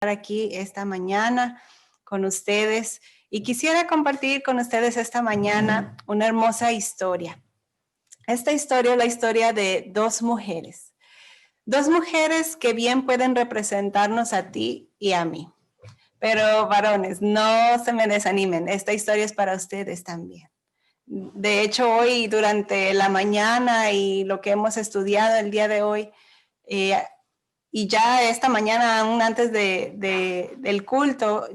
Aquí esta mañana con ustedes y quisiera compartir con ustedes esta mañana una hermosa historia. Esta historia es la historia de dos mujeres que bien pueden representarnos a ti y a mí. Pero varones, no se me desanimen, esta historia es para ustedes también. De hecho, hoy durante la mañana y lo que hemos estudiado el día de hoy, y ya esta mañana, aún antes del culto,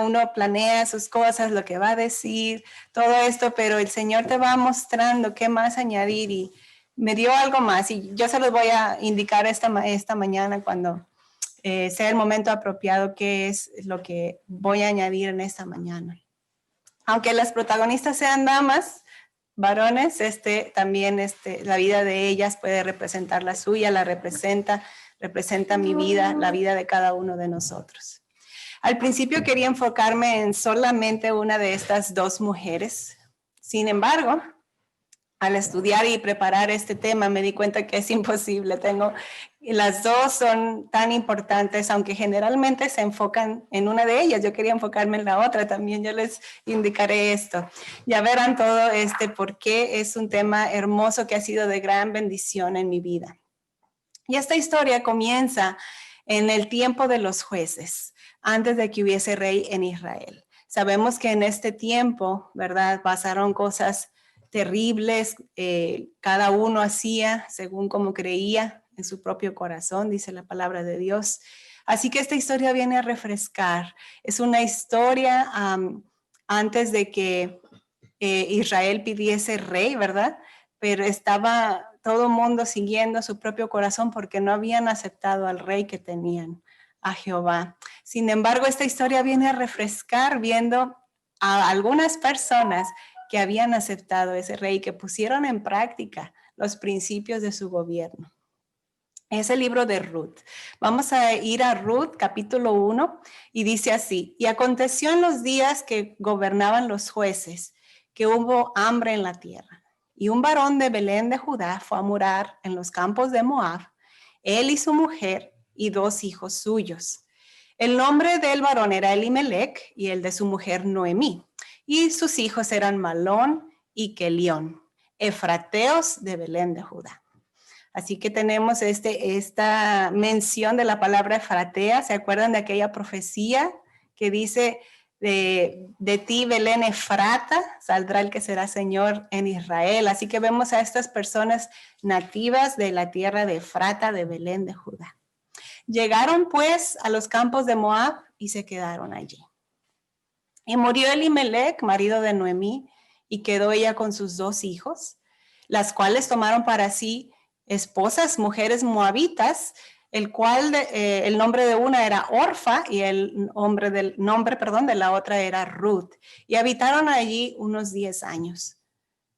uno planea sus cosas, lo que va a decir, todo esto, pero el Señor te va mostrando qué más añadir y me dio algo más y yo se los voy a indicar esta mañana cuando sea el momento apropiado qué es lo que voy a añadir en esta mañana. Aunque las protagonistas sean damas, varones, también la vida de ellas puede representar la suya, representa mi vida, la vida de cada uno de nosotros. Al principio quería enfocarme en solamente una de estas dos mujeres. Sin embargo, al estudiar y preparar este tema me di cuenta que es imposible. Las dos son tan importantes, aunque generalmente se enfocan en una de ellas. Yo quería enfocarme en la otra también. Yo les indicaré esto. Ya verán todo por qué es un tema hermoso que ha sido de gran bendición en mi vida. Y esta historia comienza en el tiempo de los jueces, antes de que hubiese rey en Israel. Sabemos que en este tiempo, ¿verdad? Pasaron cosas terribles, cada uno hacía según como creía en su propio corazón, dice la palabra de Dios. Así que esta historia viene a refrescar. Es una historia antes de que Israel pidiese rey, ¿verdad? Pero estaba todo el mundo siguiendo su propio corazón porque no habían aceptado al rey que tenían, a Jehová. Sin embargo, esta historia viene a refrescar viendo a algunas personas que habían aceptado ese rey, que pusieron en práctica los principios de su gobierno. Es el libro de Ruth. Vamos a ir a Ruth, capítulo 1, y dice así: y aconteció en los días que gobernaban los jueces, que hubo hambre en la tierra. Y un varón de Belén de Judá fue a morar en los campos de Moab, él y su mujer y 2 hijos suyos. El nombre del varón era Elimelec y el de su mujer Noemí. Y sus hijos eran Malón y Kelión, efrateos de Belén de Judá. Así que tenemos esta mención de la palabra efratea. ¿Se acuerdan de aquella profecía que dice: de ti, Belén Efrata, saldrá el que será Señor en Israel? Así que vemos a estas personas nativas de la tierra de Efrata, de Belén de Judá. Llegaron pues a los campos de Moab y se quedaron allí. Y murió Elimelec, marido de Noemí, y quedó ella con sus 2 hijos, las cuales tomaron para sí esposas, mujeres moabitas, el nombre de una era Orfa y el nombre de la otra era Ruth. Y habitaron allí unos 10 años.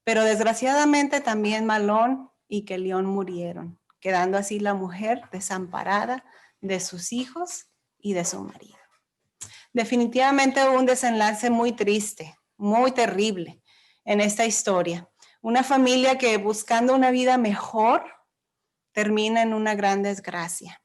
Pero desgraciadamente también Malón y Kelión murieron, quedando así la mujer desamparada de sus hijos y de su marido. Definitivamente un desenlace muy triste, muy terrible en esta historia. Una familia que buscando una vida mejor termina en una gran desgracia.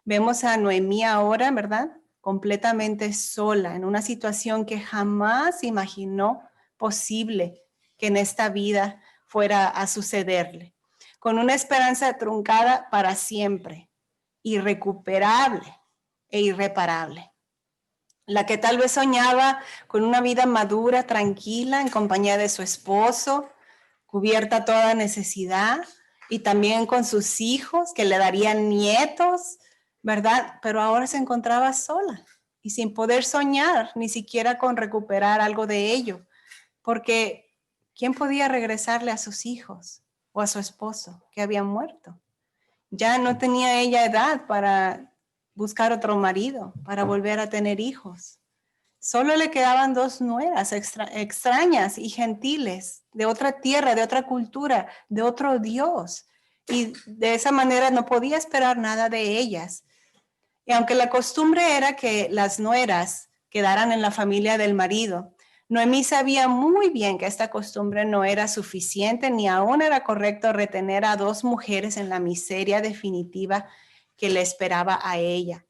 Vemos a Noemí ahora, ¿verdad? Completamente sola, en una situación que jamás imaginó posible que en esta vida fuera a sucederle. Con una esperanza truncada para siempre, irrecuperable e irreparable. La que tal vez soñaba con una vida madura, tranquila, en compañía de su esposo, cubierta toda necesidad, y también con sus hijos que le darían nietos, ¿verdad? Pero ahora se encontraba sola y sin poder soñar ni siquiera con recuperar algo de ello, porque ¿quién podía regresarle a sus hijos o a su esposo que había muerto? Ya no tenía ella edad para buscar otro marido, para volver a tener hijos. Solo le quedaban 2 nueras extrañas y gentiles, de otra tierra, de otra cultura, de otro Dios. Y de esa manera no podía esperar nada de ellas. Y aunque la costumbre era que las nueras quedaran en la familia del marido, Noemí sabía muy bien que esta costumbre no era suficiente, ni aún era correcto retener a 2 mujeres en la miseria definitiva que le esperaba a ella.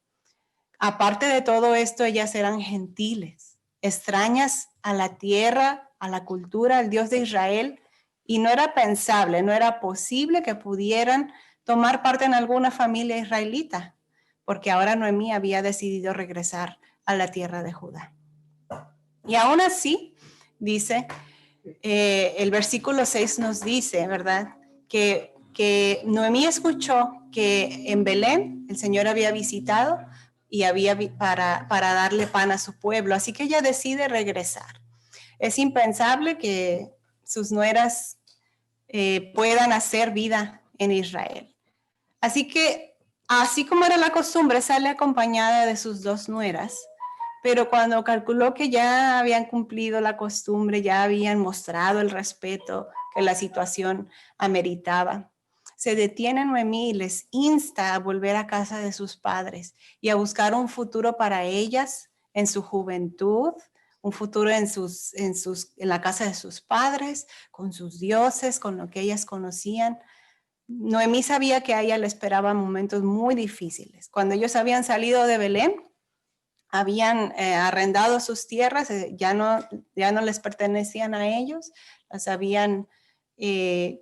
Aparte de todo esto, ellas eran gentiles, extrañas a la tierra, a la cultura, al Dios de Israel, y no era pensable, no era posible que pudieran tomar parte en alguna familia israelita, porque ahora Noemí había decidido regresar a la tierra de Judá. Y aún así, dice, el versículo 6 nos dice, ¿verdad? Que Noemí escuchó que en Belén el Señor había visitado y había para darle pan a su pueblo. Así que ella decide regresar. Es impensable que sus nueras puedan hacer vida en Israel. Así que, así como era la costumbre, sale acompañada de sus dos nueras, pero cuando calculó que ya habían cumplido la costumbre, ya habían mostrado el respeto que la situación ameritaba, se detiene Noemí y les insta a volver a casa de sus padres y a buscar un futuro para ellas en su juventud, un futuro en la casa de sus padres, con sus dioses, con lo que ellas conocían. Noemí sabía que a ella le esperaban momentos muy difíciles. Cuando ellos habían salido de Belén, habían arrendado sus tierras, ya no les pertenecían a ellos, las habían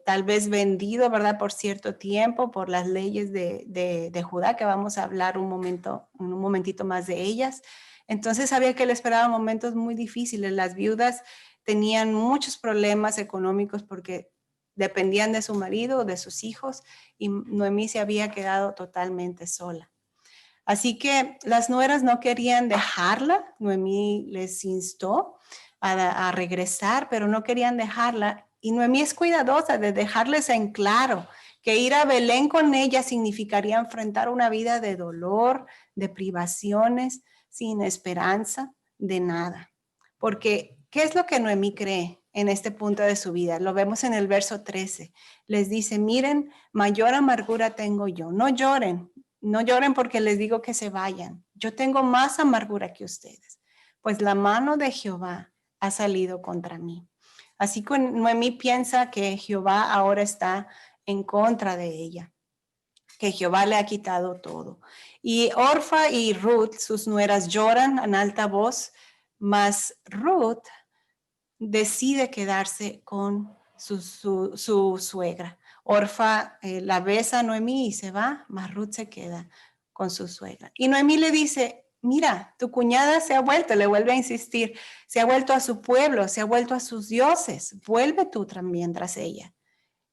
tal vez vendido, ¿verdad? Por cierto tiempo, por las leyes de Judá, que vamos a hablar un momentito más de ellas. Entonces sabía que le esperaban momentos muy difíciles. Las viudas tenían muchos problemas económicos porque dependían de su marido o de sus hijos, y Noemí se había quedado totalmente sola. Así que las nueras no querían dejarla. Noemí les instó a regresar, pero no querían dejarla. Y Noemí es cuidadosa de dejarles en claro que ir a Belén con ella significaría enfrentar una vida de dolor, de privaciones, sin esperanza de nada. Porque, ¿qué es lo que Noemí cree en este punto de su vida? Lo vemos en el verso 13. Les dice, miren, mayor amargura tengo yo. No lloren. No lloren porque les digo que se vayan. Yo tengo más amargura que ustedes, pues la mano de Jehová ha salido contra mí. Así que Noemí piensa que Jehová ahora está en contra de ella, que Jehová le ha quitado todo. Y Orfa y Ruth, sus nueras, lloran en alta voz, mas Ruth decide quedarse con su suegra. Orfa la besa a Noemí y se va, mas Ruth se queda con su suegra. Y Noemí le dice, mira, tu cuñada se ha vuelto, le vuelve a insistir, se ha vuelto a su pueblo, se ha vuelto a sus dioses, vuelve tú también tras ella.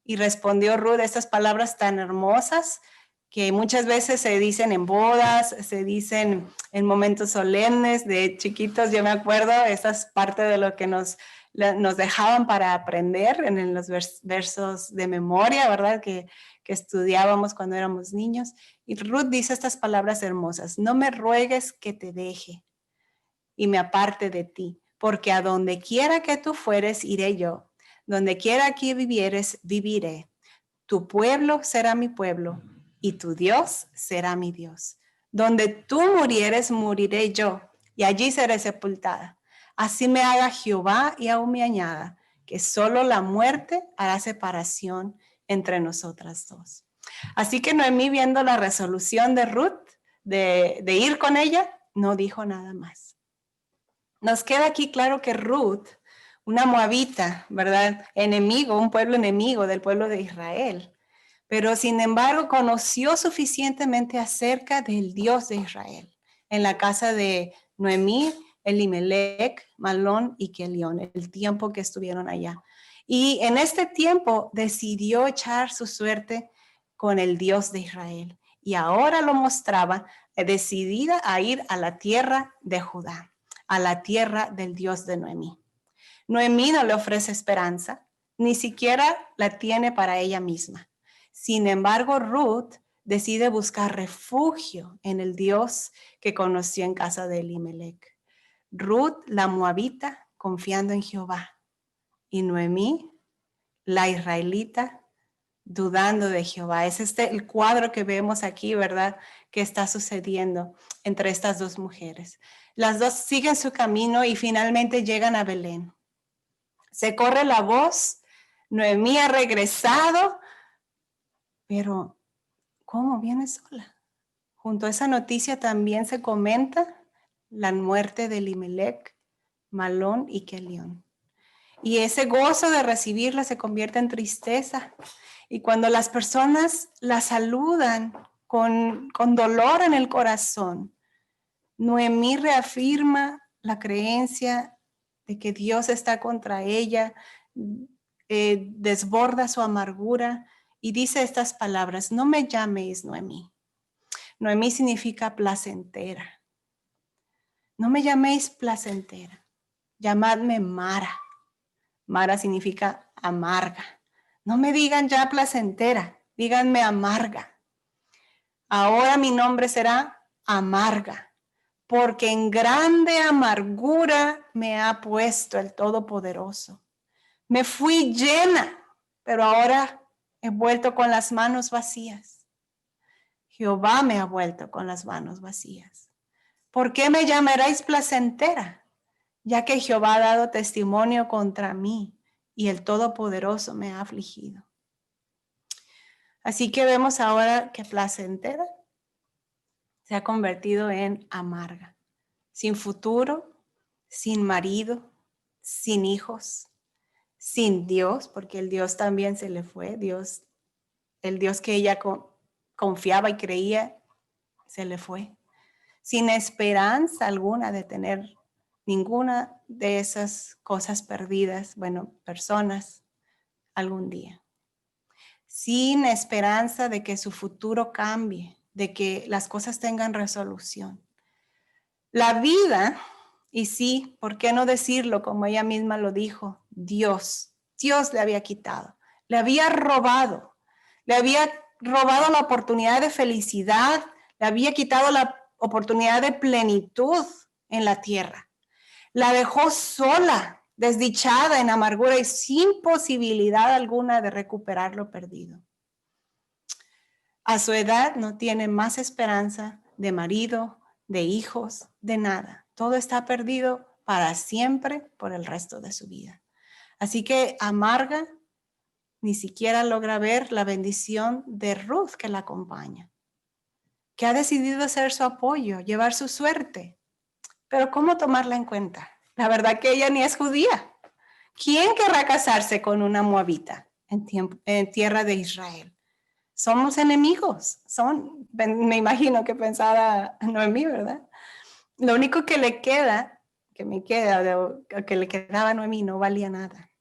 Y respondió Ruth estas palabras tan hermosas que muchas veces se dicen en bodas, se dicen en momentos solemnes. De chiquitos yo me acuerdo, esa es parte de lo que nos dejaban para aprender en los versos de memoria, ¿verdad? Que estudiábamos cuando éramos niños. Y Ruth dice estas palabras hermosas, no me ruegues que te deje y me aparte de ti, porque a donde quiera que tú fueres, iré yo. Donde quiera que vivieres, viviré. Tu pueblo será mi pueblo y tu Dios será mi Dios. Donde tú murieres, moriré yo y allí seré sepultada. Así me haga Jehová y aún me añada, que solo la muerte hará separación entre nosotras dos. Así que Noemí, viendo la resolución de Ruth de ir con ella, no dijo nada más. Nos queda aquí claro que Ruth, una moabita, ¿verdad? Enemigo, un pueblo enemigo del pueblo de Israel, pero sin embargo conoció suficientemente acerca del Dios de Israel en la casa de Noemí, Elimelech, Malón y Kelión, el tiempo que estuvieron allá. Y en este tiempo decidió echar su suerte con el Dios de Israel. Y ahora lo mostraba decidida a ir a la tierra de Judá, a la tierra del Dios de Noemí. Noemí no le ofrece esperanza, ni siquiera la tiene para ella misma. Sin embargo, Ruth decide buscar refugio en el Dios que conoció en casa de Elimelech. Ruth, la moabita, confiando en Jehová. Y Noemí, la israelita, dudando de Jehová. Es el cuadro que vemos aquí, ¿verdad? Que está sucediendo entre estas dos mujeres. Las dos siguen su camino y finalmente llegan a Belén. Se corre la voz, Noemí ha regresado, pero ¿cómo viene sola? junto a esa noticia también se comenta la muerte de Elimelech, Malón y Kelión. Y ese gozo de recibirla se convierte en tristeza. Y cuando las personas la saludan con dolor en el corazón, Noemí reafirma la creencia de que Dios está contra ella, desborda su amargura y dice estas palabras: no me llaméis Noemí. Noemí significa placentera. No me llaméis placentera, llamadme Mara. Mara significa amarga. No me digan ya placentera, díganme amarga. Ahora mi nombre será Amarga, porque en grande amargura me ha puesto el Todopoderoso. Me fui llena, pero ahora he vuelto con las manos vacías. Jehová me ha vuelto con las manos vacías. ¿Por qué me llamaréis placentera? Ya que Jehová ha dado testimonio contra mí y el Todopoderoso me ha afligido. Así que vemos ahora que placentera se ha convertido en amarga, sin futuro, sin marido, sin hijos, sin Dios, porque el Dios también se le fue. Dios, el Dios que ella confiaba y creía, se le fue. Sin esperanza alguna de tener ninguna de esas cosas perdidas, personas, algún día. Sin esperanza de que su futuro cambie, de que las cosas tengan resolución. La vida, y sí, ¿por qué no decirlo como ella misma lo dijo? Dios le había quitado, le había robado la oportunidad de felicidad, le había quitado la oportunidad de plenitud en la tierra. La dejó sola, desdichada, en amargura y sin posibilidad alguna de recuperar lo perdido. A su edad no tiene más esperanza de marido, de hijos, de nada. Todo está perdido para siempre por el resto de su vida. Así que amarga, ni siquiera logra ver la bendición de Ruth que la acompaña, que ha decidido ser su apoyo, llevar su suerte. Pero ¿cómo tomarla en cuenta? La verdad que ella ni es judía. ¿Quién querrá casarse con una moabita en tierra de Israel? Somos enemigos. Me imagino que pensaba Noemí, ¿verdad? Lo único que le queda, que le quedaba a Noemí, no valía nada.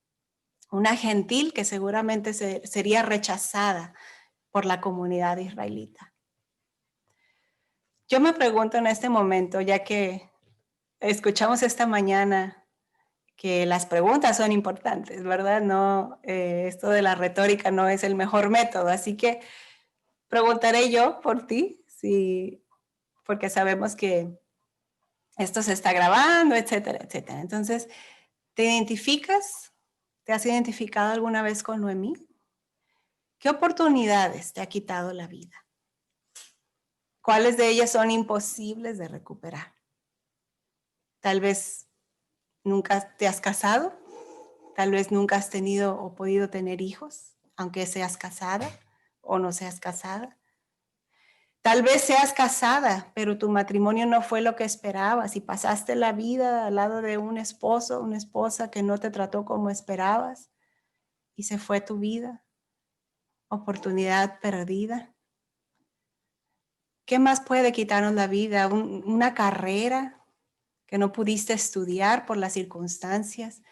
Una gentil que seguramente sería rechazada por la comunidad israelita. Yo me pregunto en este momento, ya que escuchamos esta mañana que las preguntas son importantes, ¿verdad? No, esto de la retórica no es el mejor método, así que preguntaré yo por ti, porque sabemos que esto se está grabando, etcétera, etcétera. Entonces, ¿te identificas? ¿Te has identificado alguna vez con Noemí? ¿Qué oportunidades te ha quitado la vida? ¿Cuáles de ellas son imposibles de recuperar? Tal vez nunca te has casado, tal vez nunca has tenido o podido tener hijos, aunque seas casada o no seas casada. Tal vez seas casada, pero tu matrimonio no fue lo que esperabas y pasaste la vida al lado de un esposo, una esposa que no te trató como esperabas y se fue tu vida. Oportunidad perdida. ¿Qué más puede quitarnos la vida? Una carrera que no pudiste estudiar por las circunstancias,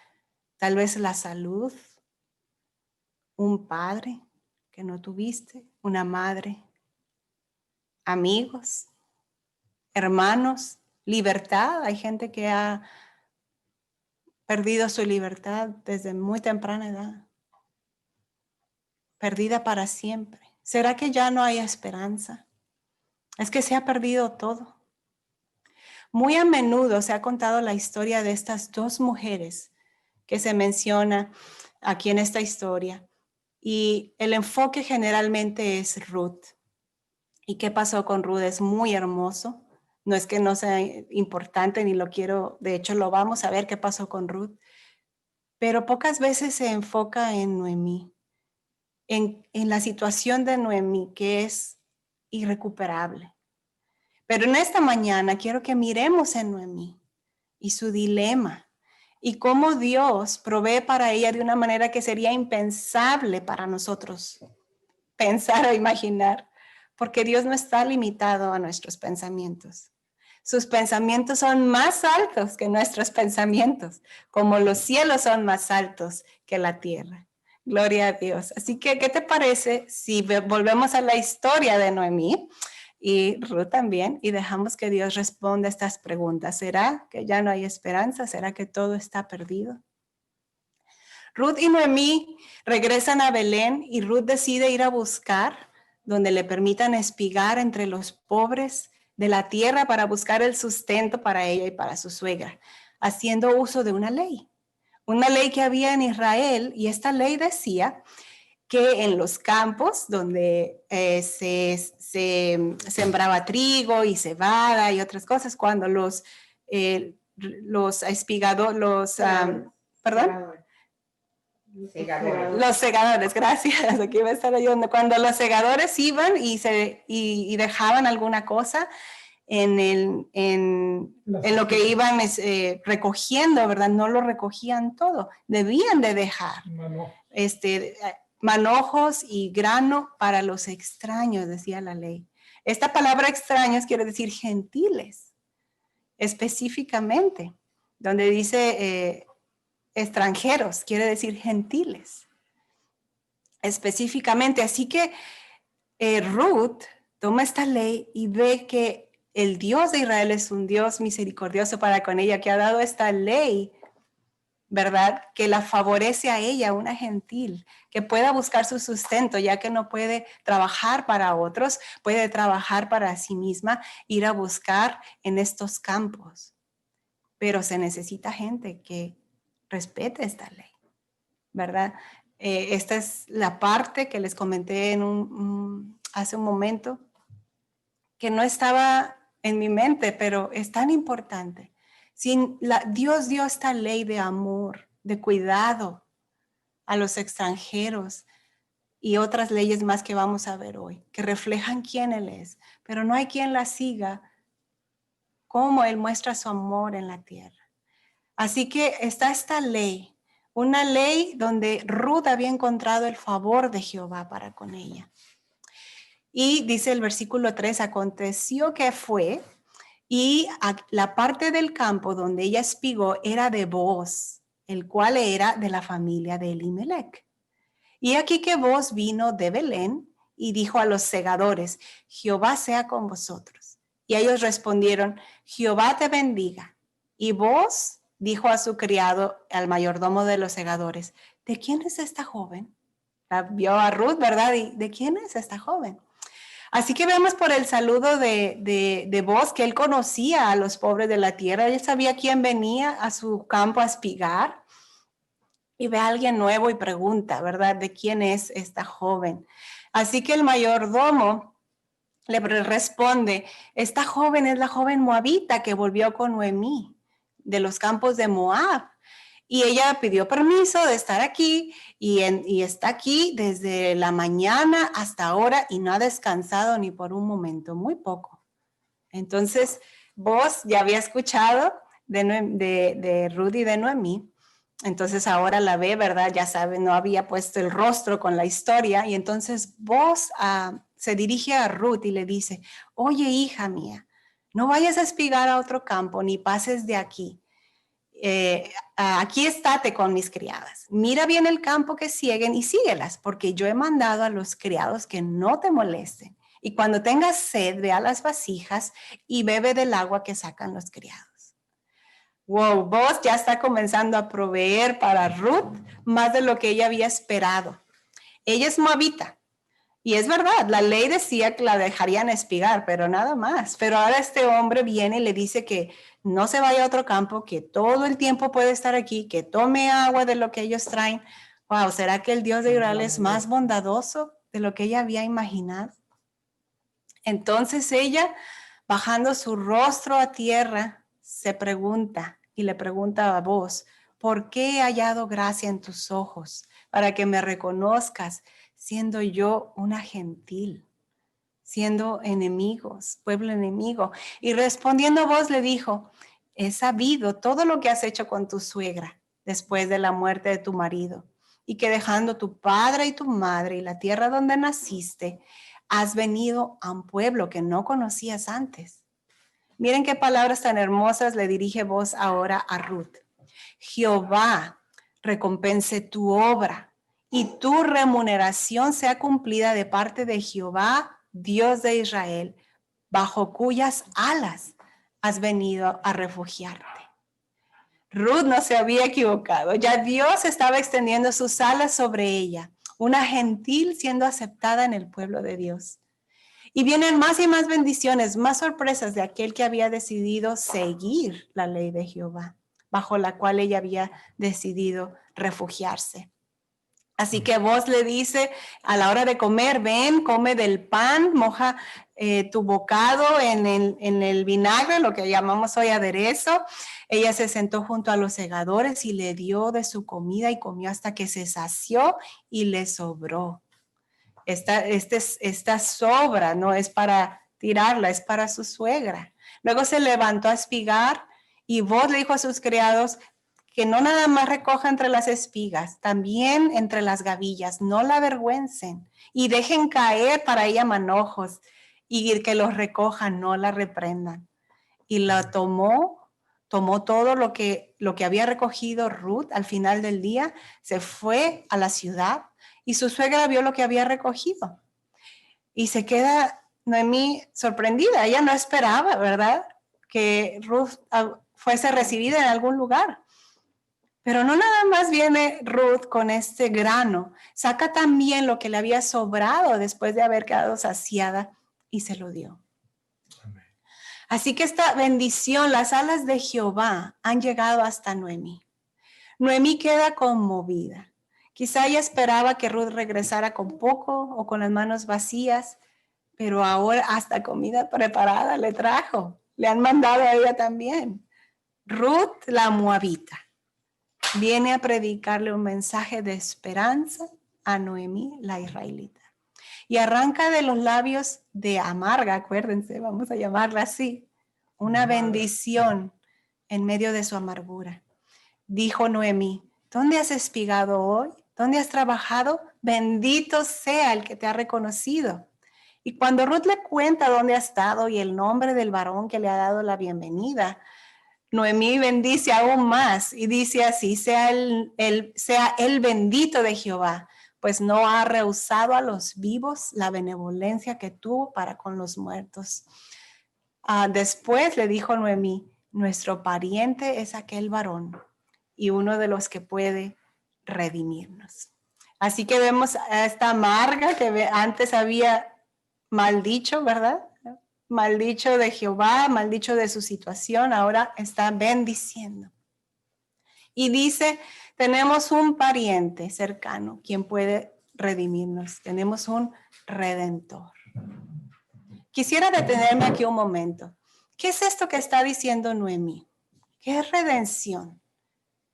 tal vez la salud, un padre que no tuviste, una madre, amigos, hermanos, libertad. Hay gente que ha perdido su libertad desde muy temprana edad, perdida para siempre. ¿Será que ya no hay esperanza? Es que se ha perdido todo. Muy a menudo se ha contado la historia de estas dos mujeres que se menciona aquí en esta historia, y el enfoque generalmente es Ruth. ¿Y qué pasó con Ruth? Es muy hermoso. No es que no sea importante ni lo quiero, de hecho lo vamos a ver qué pasó con Ruth, pero pocas veces se enfoca en Noemí, en la situación de Noemí, que es irrecuperable. Pero en esta mañana quiero que miremos en Noemí y su dilema y cómo Dios provee para ella de una manera que sería impensable para nosotros pensar o imaginar, porque Dios no está limitado a nuestros pensamientos. Sus pensamientos son más altos que nuestros pensamientos, como los cielos son más altos que la tierra. Gloria a Dios. Así que, ¿qué te parece si volvemos a la historia de Noemí y Ruth también y dejamos que Dios responda estas preguntas? ¿Será que ya no hay esperanza? ¿Será que todo está perdido? Ruth y Noemí regresan a Belén y Ruth decide ir a buscar donde le permitan espigar entre los pobres de la tierra para buscar el sustento para ella y para su suegra, haciendo uso de una ley que había en Israel, y esta ley decía que en los campos donde se sembraba trigo y cebada y otras cosas, cuando los espigadores, perdón. Segadores. Los segadores, gracias. Aquí va a estar ayudando. Cuando los segadores iban y dejaban alguna cosa en lo que iban recogiendo, ¿verdad? No lo recogían todo. Debían de dejar manojos y grano para los extraños, decía la ley. Esta palabra extraños quiere decir gentiles, específicamente, donde dice extranjeros, quiere decir gentiles, específicamente. Así que Ruth toma esta ley y ve que el Dios de Israel es un Dios misericordioso para con ella, que ha dado esta ley, ¿verdad? Que la favorece a ella, una gentil, que pueda buscar su sustento, ya que no puede trabajar para otros, puede trabajar para sí misma, ir a buscar en estos campos. Pero se necesita gente que respete esta ley, ¿verdad? Esta es la parte que les comenté hace un momento, que no estaba en mi mente, pero es tan importante. Dios dio esta ley de amor, de cuidado a los extranjeros y otras leyes más que vamos a ver hoy, que reflejan quién Él es, pero no hay quien la siga como Él muestra su amor en la tierra. Así que está esta ley, una ley donde Ruth había encontrado el favor de Jehová para con ella. Y dice el versículo 3, aconteció que fue, y la parte del campo donde ella espigó era de Booz, el cual era de la familia de Elimelech. Y aquí que Booz vino de Belén y dijo a los segadores, Jehová sea con vosotros. Y ellos respondieron, Jehová te bendiga. Y Booz dijo a su criado, al mayordomo de los segadores, ¿de quién es esta joven? La vio a Ruth, ¿verdad? ¿Y de quién es esta joven? Así que vemos por el saludo de Booz que él conocía a los pobres de la tierra. Él sabía quién venía a su campo a espigar. Y ve a alguien nuevo y pregunta, ¿verdad? ¿De quién es esta joven? Así que el mayordomo le responde, esta joven es la joven moabita que volvió con Noemí de los campos de Moab. Y ella pidió permiso de estar aquí y está aquí desde la mañana hasta ahora y no ha descansado ni por un momento, muy poco. Entonces, vos ya había escuchado de Ruth y de Noemí. Entonces ahora la ve, ¿verdad? Ya sabe, no había puesto el rostro con la historia. Y entonces vos se dirige a Ruth y le dice, oye, hija mía, no vayas a espigar a otro campo ni pases de aquí. Aquí estate con mis criadas. Mira bien el campo que siguen y síguelas, porque yo he mandado a los criados que no te molesten. Y cuando tengas sed, ve a las vasijas y bebe del agua que sacan los criados. Wow, Booz ya está comenzando a proveer para Ruth más de lo que ella había esperado. Ella es moabita. Y es verdad, la ley decía que la dejarían espigar, pero nada más. Pero ahora este hombre viene y le dice que no se vaya a otro campo, que todo el tiempo puede estar aquí, que tome agua de lo que ellos traen. Wow, ¿será que el Dios de Israel es más bondadoso de lo que ella había imaginado? Entonces ella, bajando su rostro a tierra, se pregunta y le pregunta a Booz, ¿por qué he hallado gracia en tus ojos para que me reconozcas siendo yo una gentil? siendo enemigos, pueblo enemigo. Y respondiendo Booz le dijo, he sabido todo lo que has hecho con tu suegra después de la muerte de tu marido, y que dejando tu padre y tu madre y la tierra donde naciste, has venido a un pueblo que no conocías antes. Miren qué palabras tan hermosas le dirige Booz ahora a Ruth. Jehová recompense tu obra y tu remuneración sea cumplida de parte de Jehová, Dios de Israel, bajo cuyas alas has venido a refugiarte. Ruth no se había equivocado. Ya Dios estaba extendiendo sus alas sobre ella, una gentil siendo aceptada en el pueblo de Dios. Y vienen más y más bendiciones, más sorpresas de aquel que había decidido seguir la ley de Jehová, bajo la cual ella había decidido refugiarse. Así que Booz le dice a la hora de comer, ven, come del pan, moja tu bocado en el vinagre, lo que llamamos hoy aderezo. Ella se sentó junto a los segadores y le dio de su comida y comió hasta que se sació y le sobró. Esta sobra no es para tirarla, es para su suegra. Luego se levantó a espigar y Booz le dijo a sus criados que no nada más recoja entre las espigas, también entre las gavillas, no la avergüencen y dejen caer para ella manojos y que los recojan, no la reprendan. Y la tomó todo lo que había recogido Ruth al final del día, se fue a la ciudad y su suegra vio lo que había recogido. Y se queda Noemí sorprendida. Ella no esperaba, ¿verdad?, que Ruth fuese recibida en algún lugar. Pero no nada más viene Ruth con este grano, saca también lo que le había sobrado después de haber quedado saciada y se lo dio. Amén. Así que esta bendición, las alas de Jehová han llegado hasta Noemí. Noemí queda conmovida. Quizá ella esperaba que Ruth regresara con poco o con las manos vacías, pero ahora hasta comida preparada le trajo. Le han mandado a ella también. Ruth, la moabita, viene a predicarle un mensaje de esperanza a Noemí, la israelita. Y arranca de los labios de amarga, acuérdense, vamos a llamarla así, una bendición en medio de su amargura. Dijo Noemí, ¿dónde has espigado hoy? ¿Dónde has trabajado? Bendito sea el que te ha reconocido. Y cuando Ruth le cuenta dónde ha estado y el nombre del varón que le ha dado la bienvenida, Noemí bendice aún más y dice así, sea el bendito de Jehová, pues no ha rehusado a los vivos la benevolencia que tuvo para con los muertos. Después le dijo Noemí, nuestro pariente es aquel varón y uno de los que puede redimirnos. Así que vemos a esta amarga que antes había maldicho, ¿verdad? Maldicho de Jehová, maldicho de su situación, ahora está bendiciendo. Y dice, tenemos un pariente cercano, quien puede redimirnos. Tenemos un redentor. Quisiera detenerme aquí un momento. ¿Qué es esto que está diciendo Noemí? ¿Qué es redención?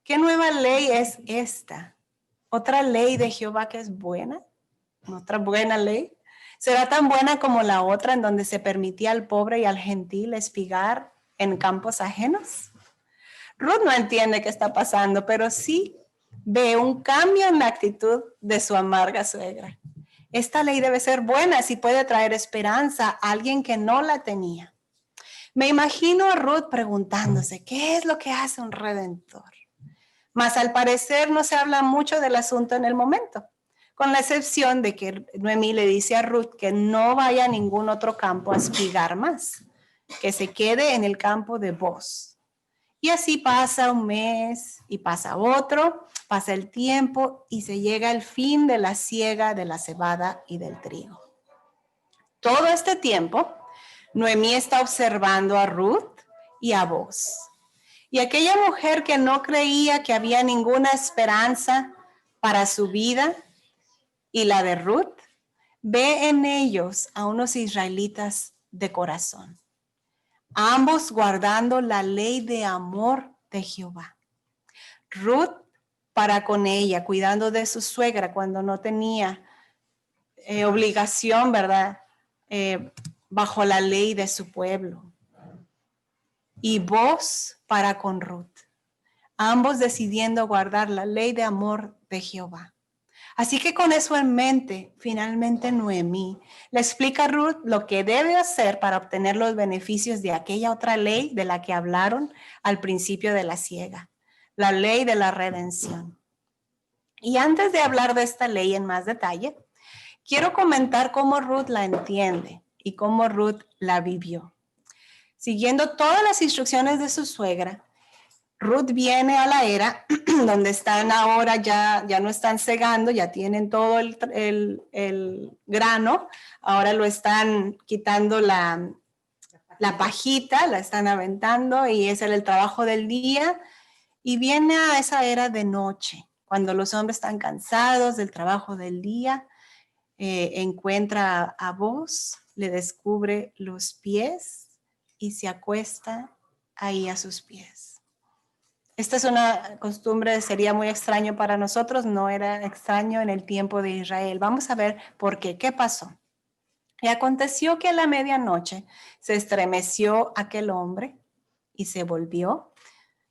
¿Qué nueva ley es esta? ¿Otra ley de Jehová que es buena? ¿Otra buena ley? ¿Será tan buena como la otra en donde se permitía al pobre y al gentil espigar en campos ajenos? Ruth no entiende qué está pasando, pero sí ve un cambio en la actitud de su amarga suegra. Esta ley debe ser buena si puede traer esperanza a alguien que no la tenía. Me imagino a Ruth preguntándose, ¿qué es lo que hace un redentor? Mas al parecer no se habla mucho del asunto en el momento, con la excepción de que Noemí le dice a Ruth que no vaya a ningún otro campo a espigar más, que se quede en el campo de Booz. Y así pasa un mes y pasa otro, pasa el tiempo y se llega el fin de la siega de la cebada y del trigo. Todo este tiempo, Noemí está observando a Ruth y a Booz. Y aquella mujer que no creía que había ninguna esperanza para su vida y la de Ruth, ve en ellos a unos israelitas de corazón, ambos guardando la ley de amor de Jehová. Ruth para con ella, cuidando de su suegra cuando no tenía obligación, ¿verdad?, bajo la ley de su pueblo. Y Booz para con Ruth, ambos decidiendo guardar la ley de amor de Jehová. Así que con eso en mente, finalmente Noemí le explica a Ruth lo que debe hacer para obtener los beneficios de aquella otra ley de la que hablaron al principio de la siega, la ley de la redención. Y antes de hablar de esta ley en más detalle, quiero comentar cómo Ruth la entiende y cómo Ruth la vivió. Siguiendo todas las instrucciones de su suegra, Ruth viene a la era donde están ahora, ya no están segando, ya tienen todo el grano, ahora lo están quitando la pajita, la están aventando y ese era el trabajo del día. Y viene a esa era de noche, cuando los hombres están cansados del trabajo del día, encuentra a Booz, le descubre los pies y se acuesta ahí a sus pies. Esta es una costumbre, sería muy extraño para nosotros, no era extraño en el tiempo de Israel. Vamos a ver por qué. ¿Qué pasó? Y aconteció que a la medianoche se estremeció aquel hombre y se volvió.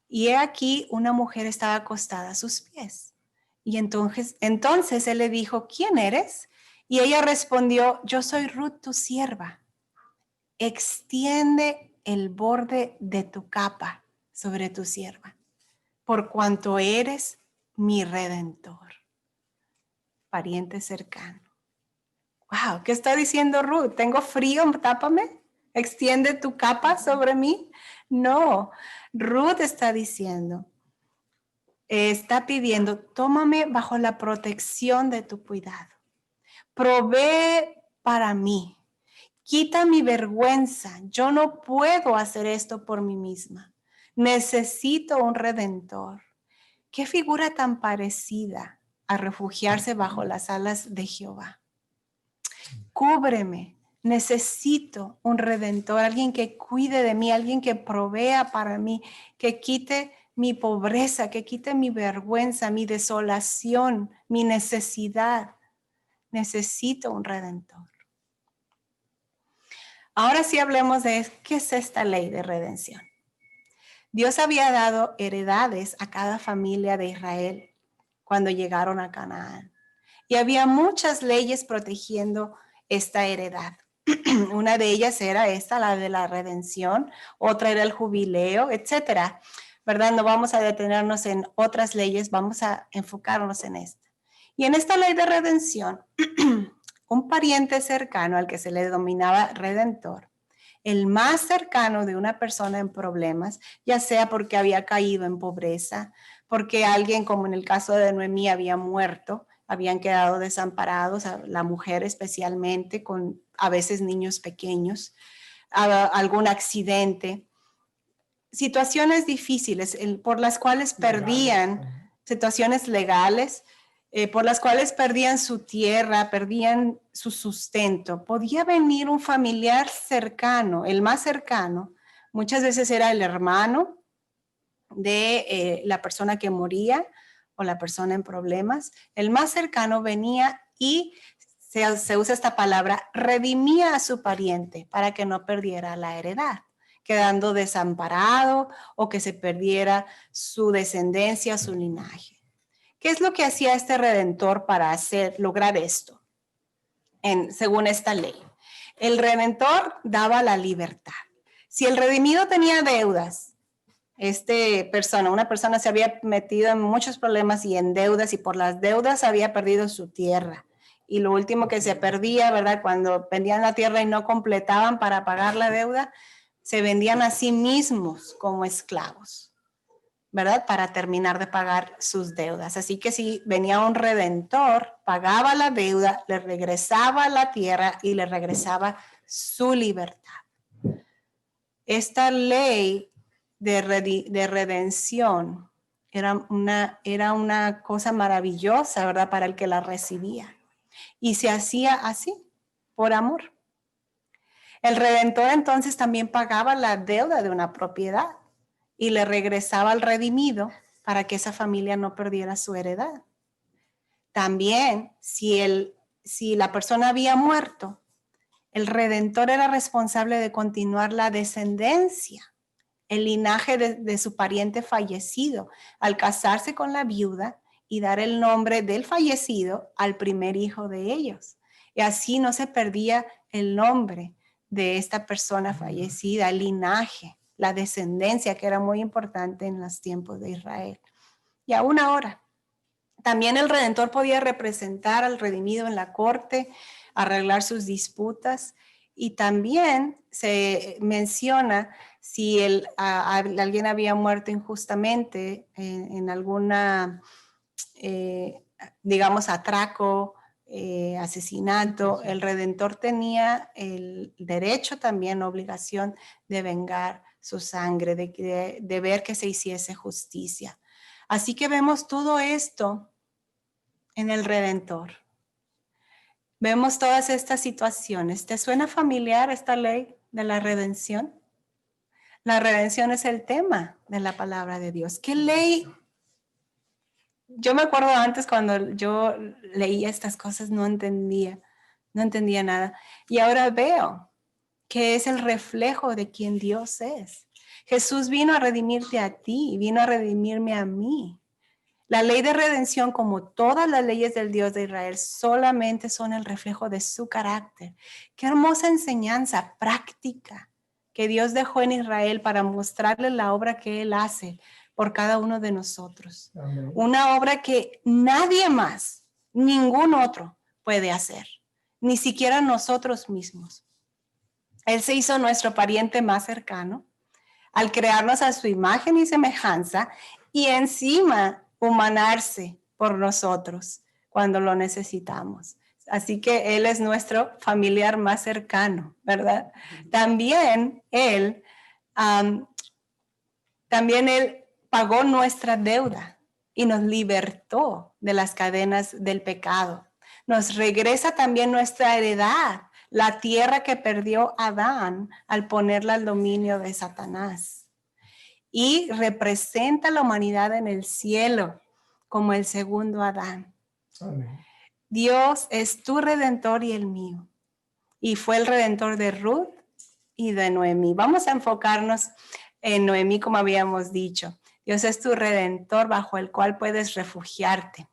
Y he aquí una mujer estaba acostada a sus pies. Y entonces él le dijo, ¿quién eres? Y ella respondió, yo soy Ruth, tu sierva. Extiende el borde de tu capa sobre tu sierva, por cuanto eres mi redentor. Pariente cercano. Wow, ¿qué está diciendo Ruth? ¿Tengo frío? Tápame. ¿Extiende tu capa sobre mí? No, Ruth está diciendo, está pidiendo, tómame bajo la protección de tu cuidado. Provee para mí. Quita mi vergüenza. Yo no puedo hacer esto por mí misma. Necesito un redentor. Qué figura tan parecida a refugiarse bajo las alas de Jehová. Cúbreme. Necesito un redentor, alguien que cuide de mí, alguien que provea para mí, que quite mi pobreza, que quite mi vergüenza, mi desolación, mi necesidad. Necesito un redentor. Ahora sí hablemos de qué es esta ley de redención. Dios había dado heredades a cada familia de Israel cuando llegaron a Canaán. Y había muchas leyes protegiendo esta heredad. Una de ellas era esta, la de la redención, otra era el jubileo, etcétera. ¿Verdad? No vamos a detenernos en otras leyes, vamos a enfocarnos en esta. Y en esta ley de redención, un pariente cercano al que se le denominaba redentor, el más cercano de una persona en problemas, ya sea porque había caído en pobreza, porque alguien, como en el caso de Noemí, había muerto, habían quedado desamparados, la mujer especialmente, con a veces niños pequeños, algún accidente, situaciones difíciles por las cuales perdían, situaciones legales, por las cuales perdían su tierra, perdían su sustento. Podía venir un familiar cercano, el más cercano, muchas veces era el hermano de la persona que moría o la persona en problemas. El más cercano venía y se usa esta palabra, redimía a su pariente para que no perdiera la heredad, quedando desamparado o que se perdiera su descendencia, su linaje. ¿Qué es lo que hacía este redentor para lograr esto? Según esta ley, el redentor daba la libertad. Si el redimido tenía deudas, una persona se había metido en muchos problemas y en deudas, y por las deudas había perdido su tierra. Y lo último que se perdía, ¿verdad? Cuando vendían la tierra y no completaban para pagar la deuda, se vendían a sí mismos como esclavos, ¿verdad? Para terminar de pagar sus deudas. Así que si venía un redentor, pagaba la deuda, le regresaba la tierra y le regresaba su libertad. Esta ley de redención era una cosa maravillosa, ¿verdad? Para el que la recibía. Y se hacía así, por amor. El redentor entonces también pagaba la deuda de una propiedad y le regresaba al redimido para que esa familia no perdiera su heredad. También, si la persona había muerto, El redentor era responsable de continuar la descendencia, el linaje de su pariente fallecido, al casarse con la viuda y dar el nombre del fallecido al primer hijo de ellos. Y así no se perdía el nombre de esta persona fallecida, el linaje, la descendencia, que era muy importante en los tiempos de Israel. Y aún ahora, también el redentor podía representar al redimido en la corte, arreglar sus disputas, y también se menciona si alguien había muerto injustamente en alguna, digamos, atraco, asesinato, el redentor tenía el derecho también, obligación de vengar su sangre, de ver que se hiciese justicia. Así que vemos todo esto en el Redentor. Vemos todas estas situaciones. ¿Te suena familiar esta ley de la redención? La redención es el tema de la palabra de Dios. ¿Qué ley? Yo me acuerdo antes cuando yo leía estas cosas no entendía nada. Y ahora veo que es el reflejo de quien Dios es. Jesús vino a redimirte a ti, vino a redimirme a mí. La ley de redención, como todas las leyes del Dios de Israel, solamente son el reflejo de su carácter. Qué hermosa enseñanza práctica que Dios dejó en Israel para mostrarle la obra que Él hace por cada uno de nosotros. Amén. Una obra que nadie más, ningún otro puede hacer, ni siquiera nosotros mismos. Él se hizo nuestro pariente más cercano al crearnos a su imagen y semejanza y encima humanarse por nosotros cuando lo necesitamos. Así que Él es nuestro familiar más cercano, ¿verdad? También Él pagó nuestra deuda y nos libertó de las cadenas del pecado. Nos regresa también nuestra heredad, la tierra que perdió Adán al ponerla al dominio de Satanás. Y representa a la humanidad en el cielo como el segundo Adán. Amén. Dios es tu redentor y el mío. Y fue el redentor de Ruth y de Noemí. Vamos a enfocarnos en Noemí, como habíamos dicho. Dios es tu redentor bajo el cual puedes refugiarte.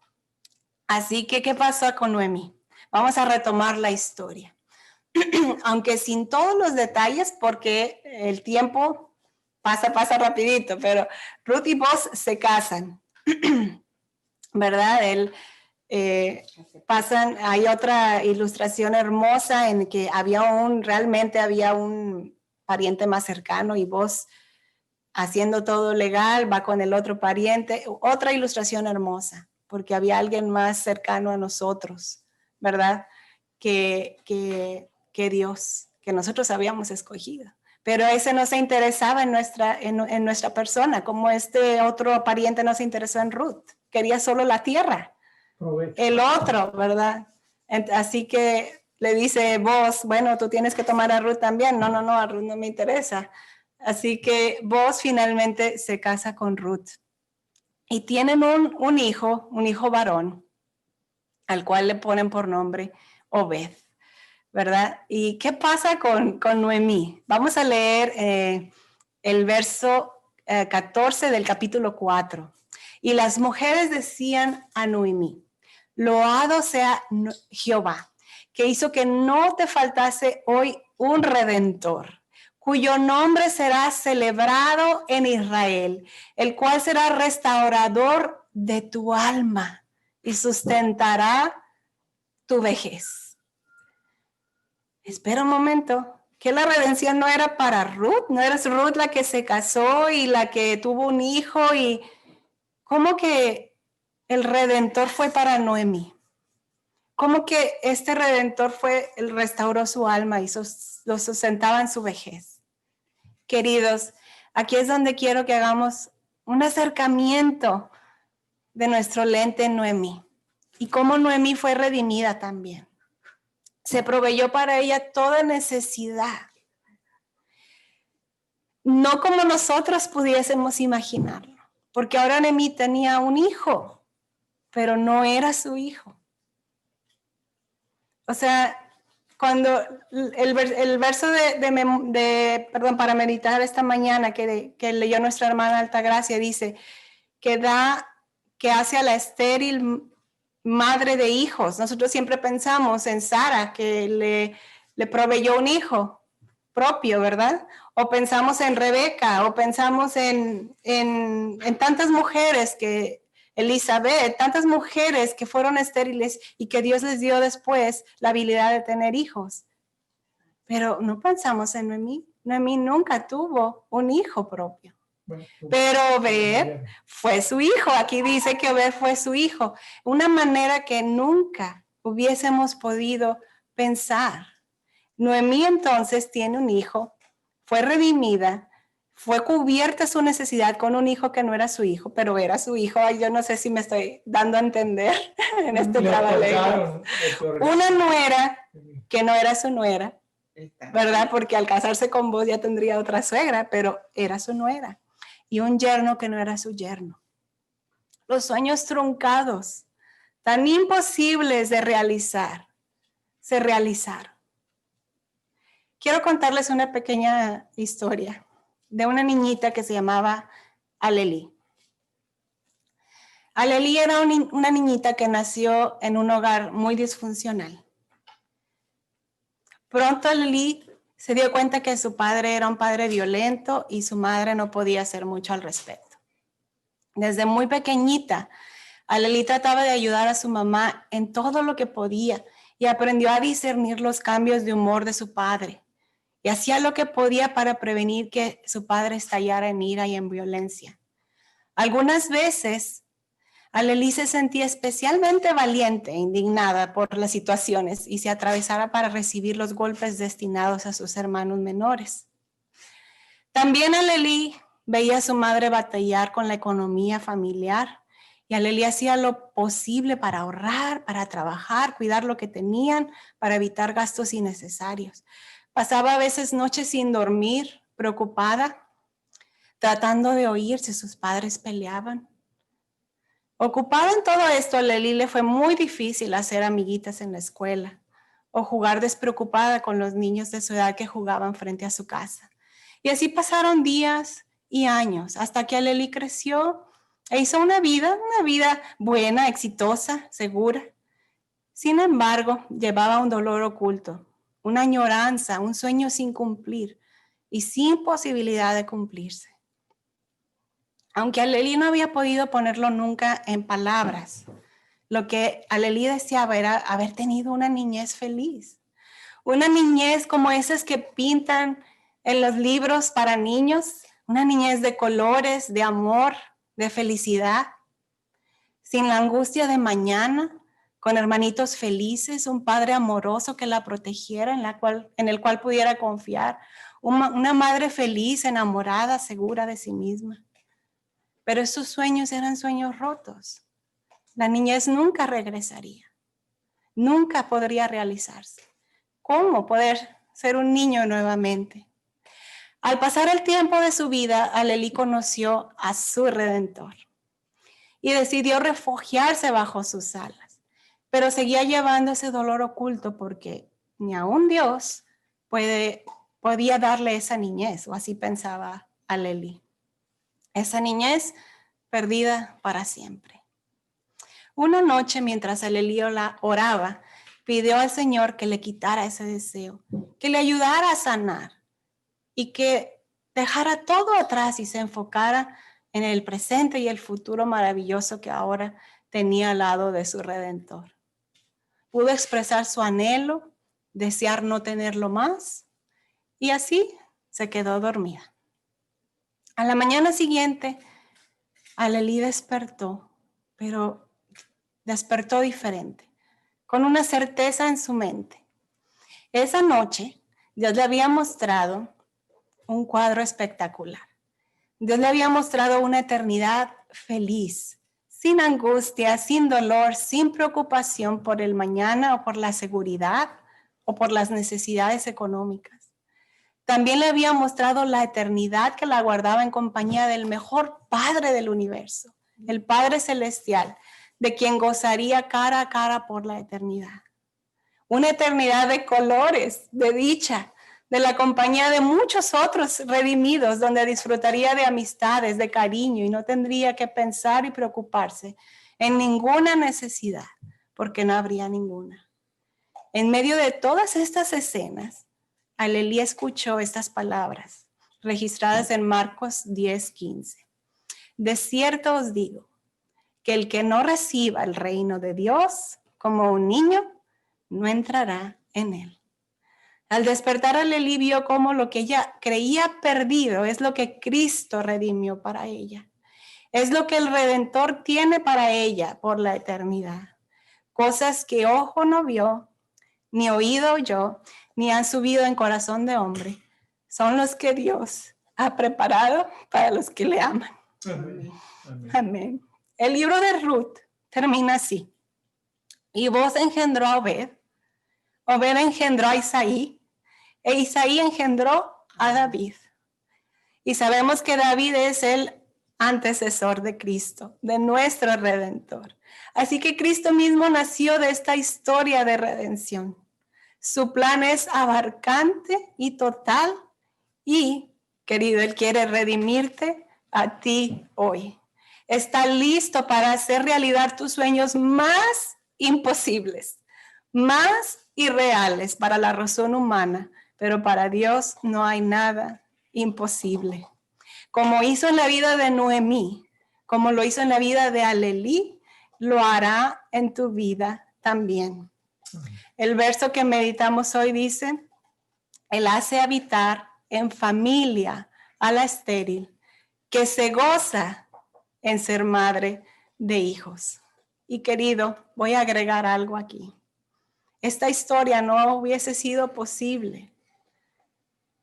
Así que, ¿qué pasó con Noemí? Vamos a retomar la historia. Aunque sin todos los detalles, porque el tiempo pasa rapidito, pero Ruth y Boaz se casan, ¿verdad? Hay otra ilustración hermosa en que realmente había un pariente más cercano y Boaz haciendo todo legal, va con el otro pariente. Otra ilustración hermosa, porque había alguien más cercano a nosotros, ¿verdad? Que Dios, que nosotros habíamos escogido. Pero ese no se interesaba en nuestra persona, como este otro pariente no se interesó en Ruth. Quería solo la tierra. El otro, ¿verdad? Así que le dice Boaz, bueno, tú tienes que tomar a Ruth también. No, a Ruth no me interesa. Así que Boaz finalmente se casa con Ruth. Y tienen un hijo varón, al cual le ponen por nombre Obed, ¿verdad? ¿Y qué pasa con Noemí? Vamos a leer el verso 14 del capítulo 4. Y las mujeres decían a Noemí, loado sea Jehová, que hizo que no te faltase hoy un redentor, cuyo nombre será celebrado en Israel, el cual será restaurador de tu alma y sustentará tu vejez. Espera un momento, que la redención no era para Ruth, no era Ruth la que se casó y la que tuvo un hijo, y ¿cómo que el redentor fue para Noemí? ¿Cómo que este redentor restauró su alma y lo sustentaba en su vejez? Queridos, aquí es donde quiero que hagamos un acercamiento de nuestro lente en Noemí y cómo Noemí fue redimida también. Se proveyó para ella toda necesidad. No como nosotros pudiésemos imaginarlo, porque ahora Noemí tenía un hijo, pero no era su hijo. O sea, cuando el verso perdón, para meditar esta mañana que leyó nuestra hermana Altagracia dice que hace a la estéril madre de hijos. Nosotros siempre pensamos en Sara, que le proveyó un hijo propio, ¿verdad? O pensamos en Rebeca, o pensamos en tantas mujeres Elizabeth, tantas mujeres que fueron estériles y que Dios les dio después la habilidad de tener hijos. Pero no pensamos en Noemí. Noemí nunca tuvo un hijo propio. Bueno, pero Obed fue su hijo. Aquí dice que Obed fue su hijo. Una manera que nunca hubiésemos podido pensar. Noemí entonces tiene un hijo, fue redimida, fue cubierta su necesidad con un hijo que no era su hijo, pero era su hijo. Ay, yo no sé si me estoy dando a entender en este trabajo. Una nuera que no era su nuera, ¿verdad? Porque al casarse con vos ya tendría otra suegra, pero era su nuera. Y un yerno que no era su yerno. Los sueños truncados, tan imposibles de realizar, se realizaron. Quiero contarles una pequeña historia de una niñita que se llamaba Aleli. Aleli era una niñita que nació en un hogar muy disfuncional. Pronto Aleli se dio cuenta que su padre era un padre violento y su madre no podía hacer mucho al respecto. Desde muy pequeñita, Aleli trataba de ayudar a su mamá en todo lo que podía y aprendió a discernir los cambios de humor de su padre. Y hacía lo que podía para prevenir que su padre estallara en ira y en violencia. Algunas veces, Aleli se sentía especialmente valiente e indignada por las situaciones y se atravesara para recibir los golpes destinados a sus hermanos menores. También Aleli veía a su madre batallar con la economía familiar y Aleli hacía lo posible para ahorrar, para trabajar, cuidar lo que tenían, para evitar gastos innecesarios. Pasaba a veces noches sin dormir, preocupada, tratando de oír si sus padres peleaban. Ocupada en todo esto, a Aleli le fue muy difícil hacer amiguitas en la escuela o jugar despreocupada con los niños de su edad que jugaban frente a su casa. Y así pasaron días y años hasta que Aleli creció e hizo una vida buena, exitosa, segura. Sin embargo, llevaba un dolor oculto, una añoranza, un sueño sin cumplir y sin posibilidad de cumplirse. Aunque Aleli no había podido ponerlo nunca en palabras, lo que Aleli deseaba era haber tenido una niñez feliz. Una niñez como esas que pintan en los libros para niños, una niñez de colores, de amor, de felicidad, sin la angustia de mañana, con hermanitos felices, un padre amoroso que la protegiera, en el cual pudiera confiar, una madre feliz, enamorada, segura de sí misma. Pero esos sueños eran sueños rotos. La niñez nunca regresaría, nunca podría realizarse. ¿Cómo poder ser un niño nuevamente? Al pasar el tiempo de su vida, Aleli conoció a su Redentor y decidió refugiarse bajo sus alas, pero seguía llevando ese dolor oculto porque ni aún Dios podía darle esa niñez, o así pensaba Aleli. Esa niñez perdida para siempre. Una noche, mientras Aleli oraba, pidió al Señor que le quitara ese deseo, que le ayudara a sanar y que dejara todo atrás y se enfocara en el presente y el futuro maravilloso que ahora tenía al lado de su Redentor. Pudo expresar su anhelo, desear no tenerlo más, y así se quedó dormida. A la mañana siguiente, Aleli despertó, pero despertó diferente, con una certeza en su mente. Esa noche, Dios le había mostrado un cuadro espectacular. Dios le había mostrado una eternidad feliz, sin angustia, sin dolor, sin preocupación por el mañana o por la seguridad o por las necesidades económicas. También le había mostrado la eternidad que la guardaba en compañía del mejor Padre del universo, el Padre Celestial, de quien gozaría cara a cara por la eternidad. una eternidad de colores, de dicha, de la compañía de muchos otros redimidos, donde disfrutaría de amistades, de cariño y no tendría que pensar y preocuparse en ninguna necesidad, porque no habría ninguna. En medio de todas estas escenas, Alelí escuchó estas palabras registradas en Marcos 10:15. De cierto os digo, que el que no reciba el reino de Dios como un niño, no entrará en él. Al despertar, Alelí vio cómo lo que ella creía perdido es lo que Cristo redimió para ella. Es lo que el Redentor tiene para ella por la eternidad. Cosas que ojo no vio, ni oído oyó, ni han subido en corazón de hombre. Son los que Dios ha preparado para los que le aman. Amén. Amén. El libro de Ruth termina así. Y Booz engendró a Obed. Obed engendró a Isaí. E Isaí engendró a David. Y sabemos que David es el antecesor de Cristo, de nuestro Redentor. Así que Cristo mismo nació de esta historia de redención. Su plan es abarcante y total. Y, querido, Él quiere redimirte a ti hoy. Está listo para hacer realidad tus sueños más imposibles, más irreales para la razón humana, pero para Dios no hay nada imposible. Como hizo en la vida de Noemí, como lo hizo en la vida de Alelí, lo hará en tu vida también. El verso que meditamos hoy dice, Él hace habitar en familia a la estéril, que se goza en ser madre de hijos. Y querido, voy a agregar algo aquí. Esta historia no hubiese sido posible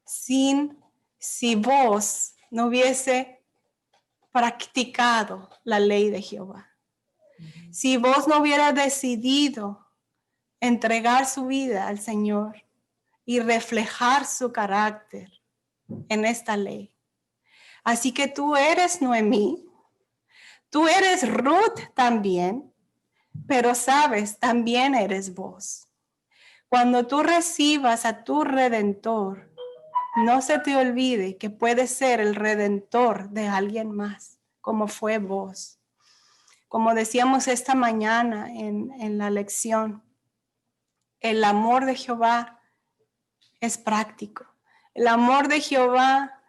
si vos no hubiese practicado la ley de Jehová. Si vos no hubieras decidido entregar su vida al Señor y reflejar su carácter en esta ley. Así que tú eres Noemí, tú eres Ruth también, pero sabes, también eres vos. Cuando tú recibas a tu Redentor, no se te olvide que puedes ser el Redentor de alguien más, como fue vos. Como decíamos esta mañana en la lección, el amor de Jehová es práctico. El amor de Jehová,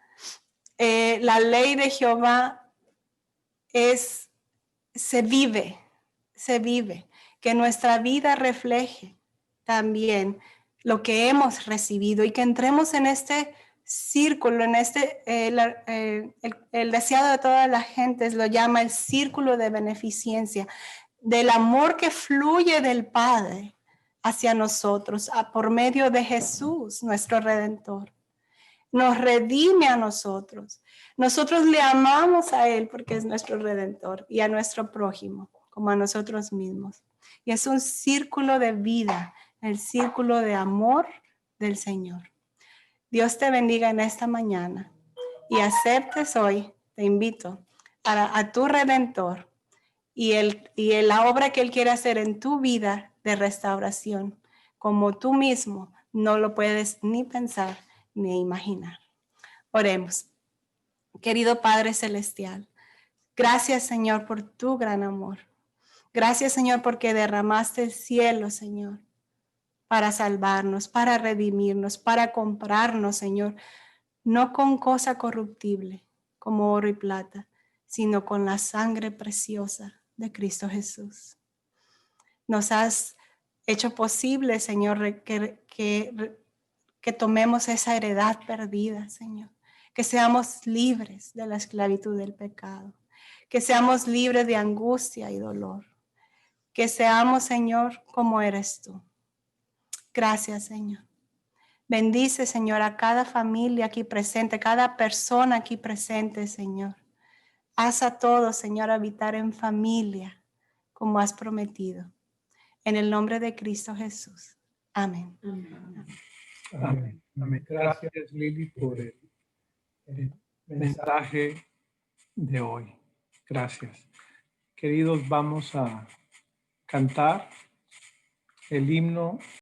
la ley de Jehová se vive. Que nuestra vida refleje también lo que hemos recibido y que entremos en este círculo, en el deseado de todas las gentes lo llama el círculo de beneficencia, del amor que fluye del Padre hacia nosotros por medio de Jesús, nuestro Redentor. Nos redime a nosotros. Nosotros le amamos a Él porque es nuestro Redentor y a nuestro prójimo como a nosotros mismos. Y es un círculo de vida, el círculo de amor del Señor. Dios te bendiga en esta mañana y aceptes hoy, te invito, a tu Redentor y la obra que Él quiere hacer en tu vida de restauración, como tú mismo no lo puedes ni pensar ni imaginar. Oremos. Querido Padre Celestial, gracias, Señor, por tu gran amor. Gracias, Señor, porque derramaste el cielo, Señor, para salvarnos, para redimirnos, para comprarnos, Señor, no con cosa corruptible como oro y plata, sino con la sangre preciosa de Cristo Jesús. Nos has hecho posible, Señor, que tomemos esa heredad perdida, Señor. Que seamos libres de la esclavitud del pecado. Que seamos libres de angustia y dolor. Que seamos, Señor, como eres tú. Gracias, Señor. Bendice, Señor, a cada familia aquí presente, cada persona aquí presente, Señor. Haz a todos, Señor, habitar en familia, como has prometido. En el nombre de Cristo Jesús. Amén. Amén. Amén. Amén. Gracias, Lili, por el mensaje de hoy. Gracias. Queridos, vamos a cantar el himno